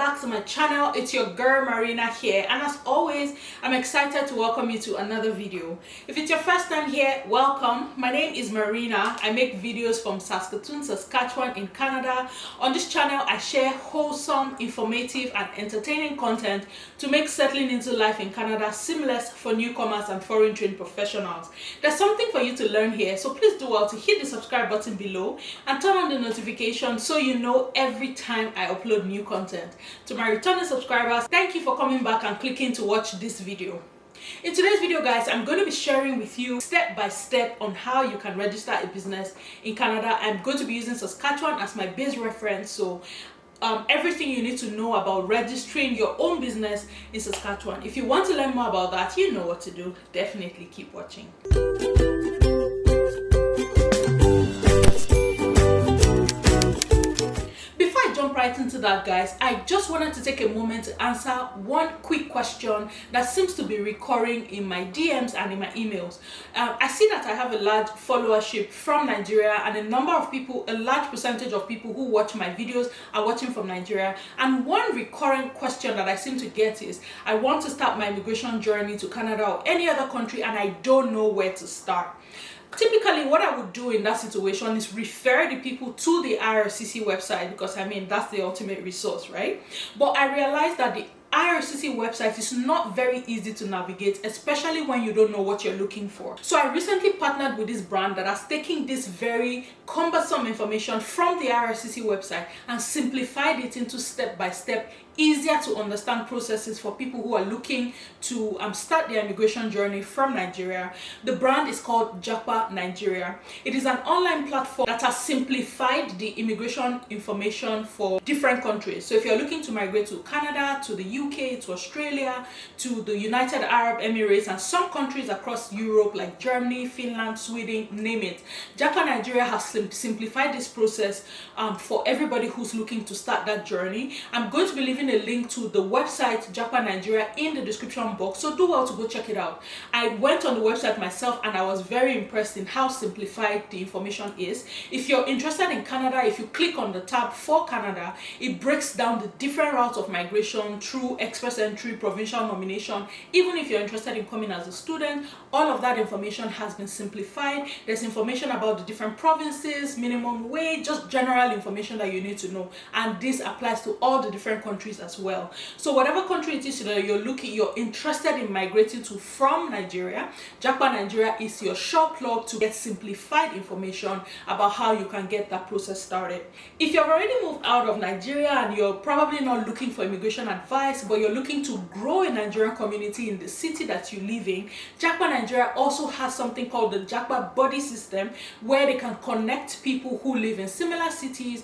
back to my channel. It's your girl Marina here, and as always I'm excited to welcome you to another video. If it's your first time here, welcome. My name is Marina. I make videos from Saskatoon, Saskatchewan in Canada. On this channel I share wholesome, informative and entertaining content to make settling into life in Canada seamless for newcomers and foreign trained professionals. There's something for you to learn here, so please do well to hit the subscribe button below and turn on the notification so you know every time I upload new content. To my returning subscribers, thank you for coming back and clicking to watch this video. In today's video, guys, I'm going to be sharing with you step by step on how you can register a business in Canada. I'm going to be using Saskatchewan as my base reference, so everything you need to know about registering your own business in Saskatchewan. If you want to learn more about that, you know what to do. Definitely keep watching. Jump right into that, guys, I just wanted to take a moment to answer one quick question that seems to be recurring in my DMs and in my emails. I see that I have a large followership from Nigeria, and a large percentage of people who watch my videos are watching from Nigeria. And one recurring question that I seem to get is, I want to start my immigration journey to Canada or any other country and I don't know where to start. Typically, what I would do in that situation is refer the people to the IRCC website, because I mean that's the ultimate resource, right? But I realized that the IRCC website is not very easy to navigate, especially when you don't know what you're looking for. So I recently partnered with this brand that has taken this very cumbersome information from the IRCC website and simplified it into step-by-step, easier to understand processes for people who are looking to start their immigration journey from Nigeria. The brand is called Japa Nigeria. It is an online platform that has simplified the immigration information for different countries. So if you're looking to migrate to Canada, to the UK, to Australia, to the United Arab Emirates, and some countries across Europe like Germany, Finland, Sweden, name it, Japa Nigeria has simplified this process for everybody who's looking to start that journey. I'm going to be leaving a link to the website Japa Nigeria in the description box, so do well to go check it out. I went on the website myself and I was very impressed in how simplified the information is. If you're interested in Canada, if you click on the tab for Canada, it breaks down the different routes of migration through express entry, provincial nomination. Even if you're interested in coming as a student, all of that information has been simplified. There's information about the different provinces, minimum wage, just general information that you need to know, and this applies to all the different countries as well. So whatever country it is that you're interested in migrating to from Nigeria, Japa Nigeria is your short plug to get simplified information about how you can get that process started. If you've already moved out of Nigeria and you're probably not looking for immigration advice, but you're looking to grow a Nigerian community in the city that you live in, Japa Nigeria also has something called the Japa Buddy system, where they can connect people who live in similar cities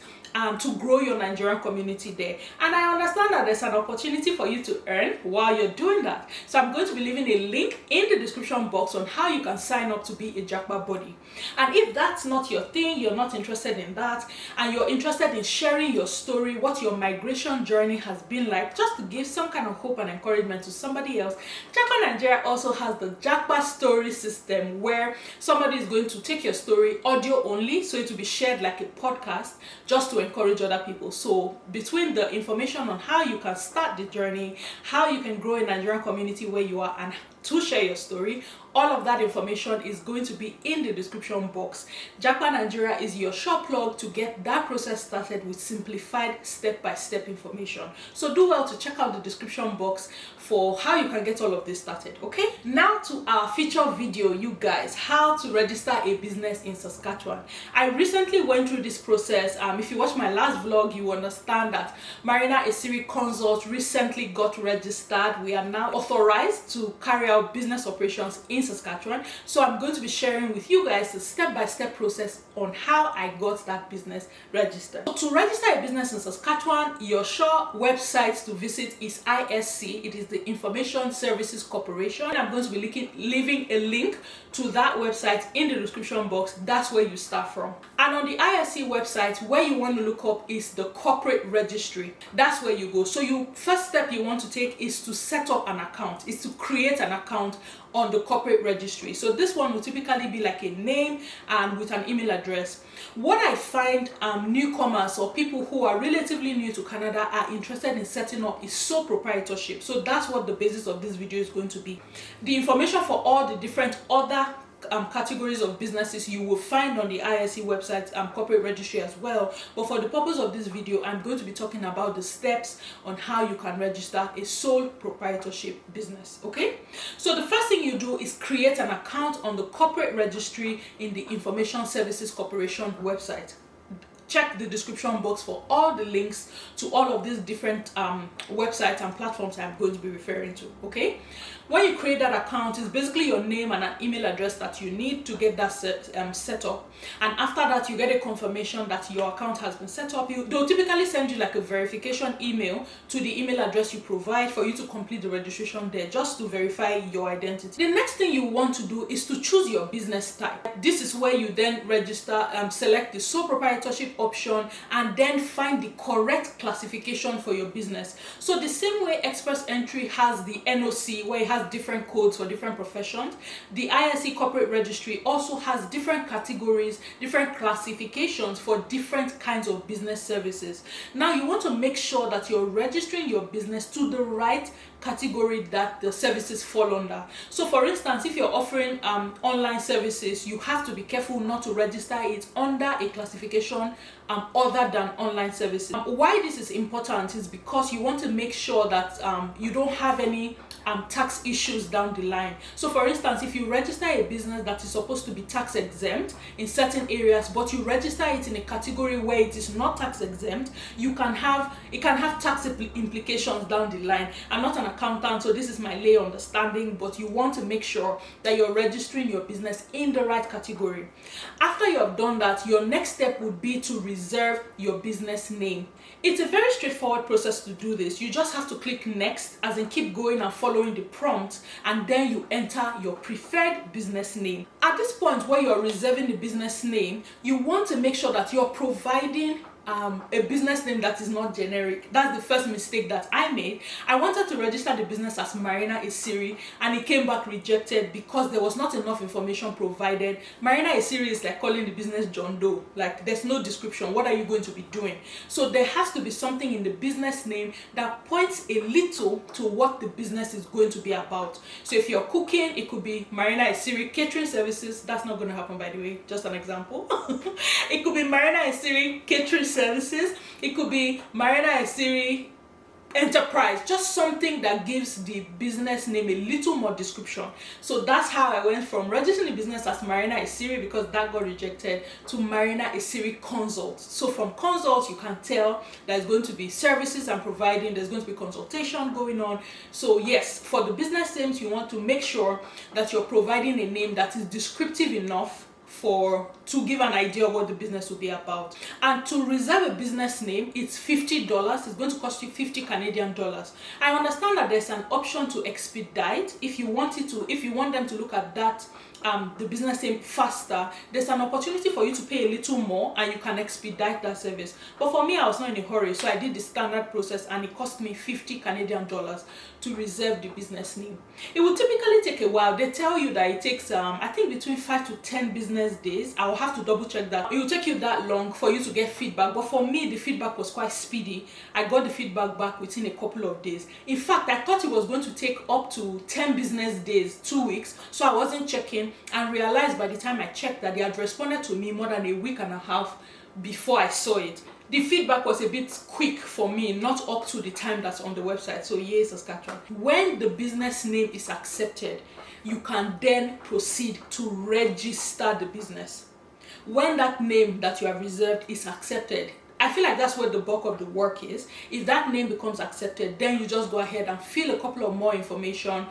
to grow your Nigerian community there. And I understand that there's an opportunity for you to earn while you're doing that. So I'm going to be leaving a link in the description box on how you can sign up to be a Japa Buddy. And if that's not your thing, you're not interested in that, and you're interested in sharing your story, what your migration journey has been like, just to give some kind of hope and encouragement to somebody else, Japa Nigeria also has the Japa Story system, where somebody is going to take your story audio only, so it will be shared like a podcast, just to encourage other people. So between the information on how you can start the journey, how you can grow a Nigerian community where you are, and to share your story, all of that information is going to be in the description box. Japa Nigeria is your short plug to get that process started with simplified step-by-step information. So do well to check out the description box for how you can get all of this started. Okay, now to our feature video, you guys, how to register a business in Saskatchewan. I recently went through this process. If you watch my last vlog, you understand that Marina Esiri Consult recently got registered. We are now authorized to carry out business operations in Saskatchewan. So I'm going to be sharing with you guys the step-by-step process on how I got that business registered. So to register a business in Saskatchewan, your sure website to visit is ISC. It is the Information Services Corporation. I'm going to be leaving a link to that website in the description box. That's where you start from. And on the ISC website, where you want to look up is the corporate registry. That's where you go. So first step you want to take is to set up an account, is to create an account. account on the corporate registry. So this one will typically be like a name and with an email address. What I find newcomers or people who are relatively new to Canada are interested in setting up is sole proprietorship. So that's what the basis of this video is going to be. The information for all the different other categories of businesses you will find on the ISE website corporate registry as well, but for the purpose of this video I'm going to be talking about the steps on how you can register a sole proprietorship business. Okay, so the first thing you do is create an account on the corporate registry in the Information Services Corporation website. Check the description box for all the links to all of these different websites and platforms I'm going to be referring to. Okay, when you create that account, it's basically your name and an email address that you need to get that set up, and after that you get a confirmation that your account has been set up. They'll typically send you like a verification email to the email address you provide for you to complete the registration there, just to verify your identity. The next thing you want to do is to choose your business type. This is where you then register, select the sole proprietorship option, and then find the correct classification for your business. So the same way Express Entry has the NOC, where it has different codes for different professions, the ISE corporate registry also has different categories, different classifications for different kinds of business services. Now you want to make sure that you're registering your business to the right category that the services fall under. So for instance, if you're offering online services, you have to be careful not to register it under a classification other than online services. Why this is important is because you want to make sure that you don't have any tax issues down the line. So for instance, if you register a business that is supposed to be tax exempt in certain areas, but you register it in a category where it is not tax exempt, it can have tax implications down the line. I'm not an accountant, so this is my lay understanding, but you want to make sure that you're registering your business in the right category. After you have done that, your next step would be to reserve your business name. It's a very straightforward process to do this. You just have to click next, as in keep going and following the prompt, and then you enter your preferred business name. At this point where you're reserving the business name, you want to make sure that you're providing a business name that is not generic. That's the first mistake that I made. I wanted to register the business as Marina Esiri, and it came back rejected because there was not enough information provided. Marina Esiri is like calling the business John Doe. Like, there's no description. What are you going to be doing? So there has to be something in the business name that points a little to what the business is going to be about. So if you're cooking, it could be Marina Esiri Catering Services. That's not going to happen, by the way, just an example. It could be Marina Esiri Catering Services. It could be Marina Esiri Enterprise, just something that gives the business name a little more description. So that's how I went from registering the business as Marina Esiri, because that got rejected, to Marina Esiri Consult. So from consult, you can tell there's going to be services I'm providing, there's going to be consultation going on. So yes, for the business names, you want to make sure that you're providing a name that is descriptive enough to give an idea of what the business will be about. And to reserve a business name, it's $50. It's going to cost you 50 Canadian dollars. I understand that there's an option to expedite. If you want them to look at that the business name faster, there's an opportunity for you to pay a little more and you can expedite that service. But for me, I was not in a hurry, so I did the standard process, and it cost me 50 Canadian dollars to reserve the business name. It will typically take a while. They tell you that it takes I think between 5 to 10 business days. I will have to double check that. It will take you that long for you to get feedback, but for me the feedback was quite speedy. I got the feedback back within a couple of days. In fact, I thought it was going to take up to 10 business days, 2 weeks, so I wasn't checking, and realized by the time I checked that they had responded to me more than a week and a half before I saw it. The feedback was a bit quick for me, not up to the time that's on the website. So yay, Saskatchewan. When the business name is accepted, you can then proceed to register the business. When that name that you have reserved is accepted, I feel like that's where the bulk of the work is. If that name becomes accepted, then you just go ahead and fill a couple of more information.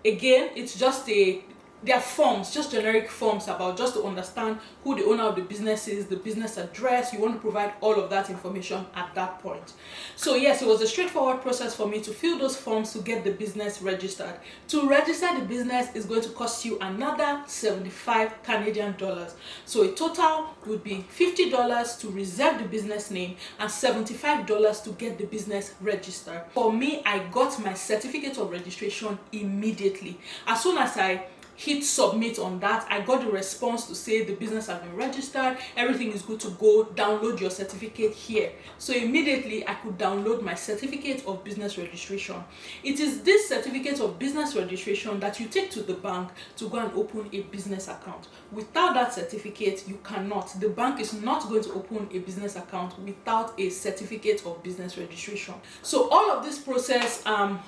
Again, it's just a There are forms, just generic forms about just to understand who the owner of the business is, the business address. You want to provide all of that information at that point. So yes, it was a straightforward process for me to fill those forms to get the business registered. To register the business is going to cost you another 75 Canadian dollars. So a total would be $50 to reserve the business name and $75 to get the business registered. For me, I got my certificate of registration immediately. As soon as I hit submit on that, I got the response to say the business has been registered, everything is good to go, download your certificate here. So immediately I could download my certificate of business registration. It is this certificate of business registration that you take to the bank to go and open a business account. Without that certificate, you cannot. The bank is not going to open a business account without a certificate of business registration. So all of this process,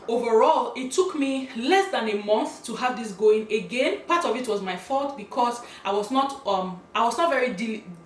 overall, it took me less than a month to have this going. Again, part of it was my fault because I was not very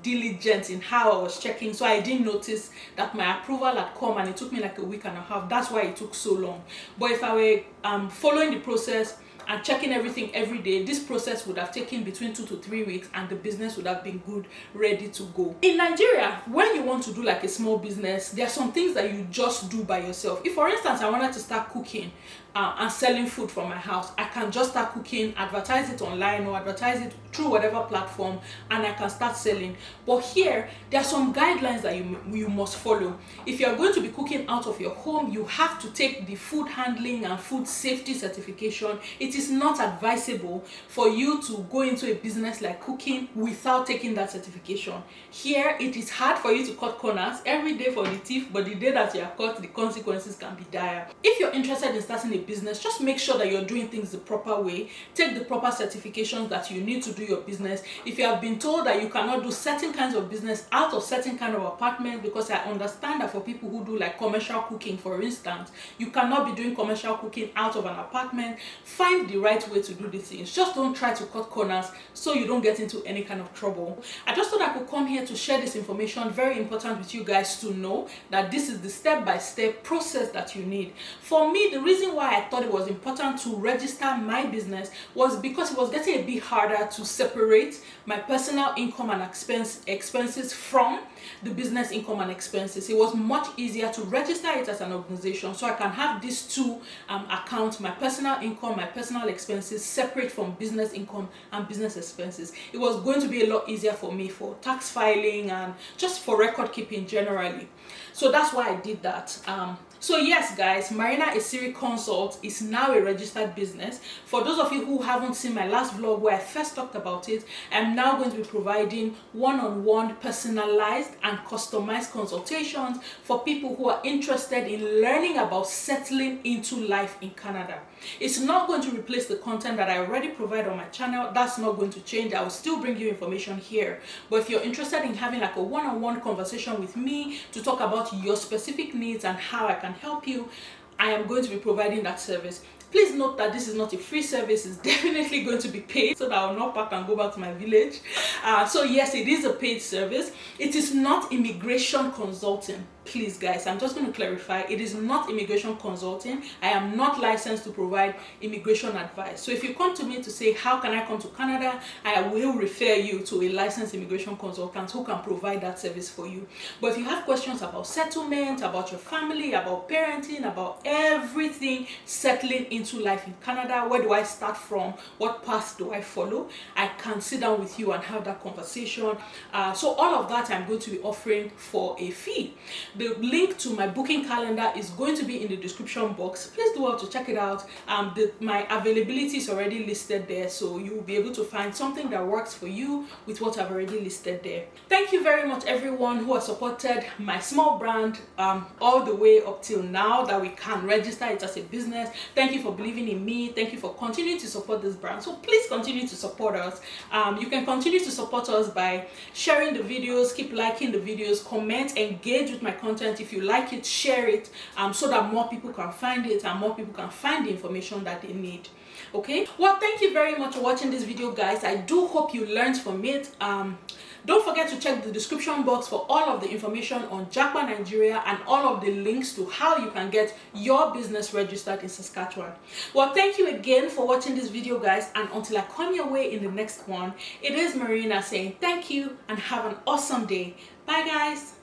diligent in how I was checking, so I didn't notice that my approval had come, and it took me like a week and a half. That's why it took so long. But if I were following the process and checking everything every day, this process would have taken between 2 to 3 weeks, and the business would have been good, ready to go. In Nigeria, when you want to do like a small business, there are some things that you just do by yourself. If, for instance, I wanted to start cooking and selling food from my house, I can just start cooking, advertise it online or advertise it through whatever platform, and I can start selling. But here, there are some guidelines that you must follow. If you are going to be cooking out of your home, you have to take the food handling and food safety certification. It is not advisable for you to go into a business like cooking without taking that certification. Here, it is hard for you to cut corners every day for the thief, but the day that you are caught, the consequences can be dire. If you're interested in starting a business, just make sure that you're doing things the proper way. Take the proper certifications that you need to do your business. If you have been told that you cannot do certain kinds of business out of certain kind of apartment, because I understand that for people who do like commercial cooking, for instance, you cannot be doing commercial cooking out of an apartment. Find the right way to do these things. Just don't try to cut corners so you don't get into any kind of trouble. I just thought I could come here to share this information, very important with you guys to know that this is the step-by-step process that you need. For me, the reason why I thought it was important to register my business was because it was getting a bit harder to separate my personal income and expenses from the business income and expenses. It was much easier to register it as an organization, so I can have these two accounts, my personal income, my personal expenses, separate from business income and business expenses. It was going to be a lot easier for me for tax filing and just for record keeping generally. So that's why I did that. So yes, guys, Marina Esiri Consult is now a registered business. For those of you who haven't seen my last vlog where I first talked about it, I'm now going to be providing one-on-one personalized and customized consultations for people who are interested in learning about settling into life in Canada. It's not going to replace the content that I already provide on my channel. That's not going to change. I will still bring you information here. But if you're interested in having like a one-on-one conversation with me to talk about your specific needs and how I can help you, I am going to be providing that service. Please note that this is not a free service. It's definitely going to be paid, so that I will not pack and go back to my village. So yes, it is a paid service. It is not immigration consulting. Please, guys, I'm just going to clarify. It is not immigration consulting. I am not licensed to provide immigration advice. So if you come to me to say, how can I come to Canada? I will refer you to a licensed immigration consultant who can provide that service for you. But if you have questions about settlement, about your family, about parenting, about everything settling into life in Canada, where do I start from? What path do I follow? I can sit down with you and have that conversation. So all of that I'm going to be offering for a fee. The link to my booking calendar is going to be in the description box. Please do well to check it out. My availability is already listed there, so you will be able to find something that works for you with what I've already listed there. Thank you very much, everyone who has supported my small brand all the way up till now that we can register it as a business. Thank you for believing in me. Thank you for continuing to support this brand. So please continue to support us. You can continue to support us by sharing the videos, keep liking the videos, comment, engage with my content content. If you like it, share it so that more people can find it and more people can find the information that they need. Okay, well, thank you very much for watching this video, guys. I do hope you learned from it. Don't forget to check the description box for all of the information on Japa Nigeria and all of the links to how you can get your business registered in Saskatchewan. Well, thank you again for watching this video, guys, and until I come your way in the next one, it is Marina saying thank you and have an awesome day. Bye, guys.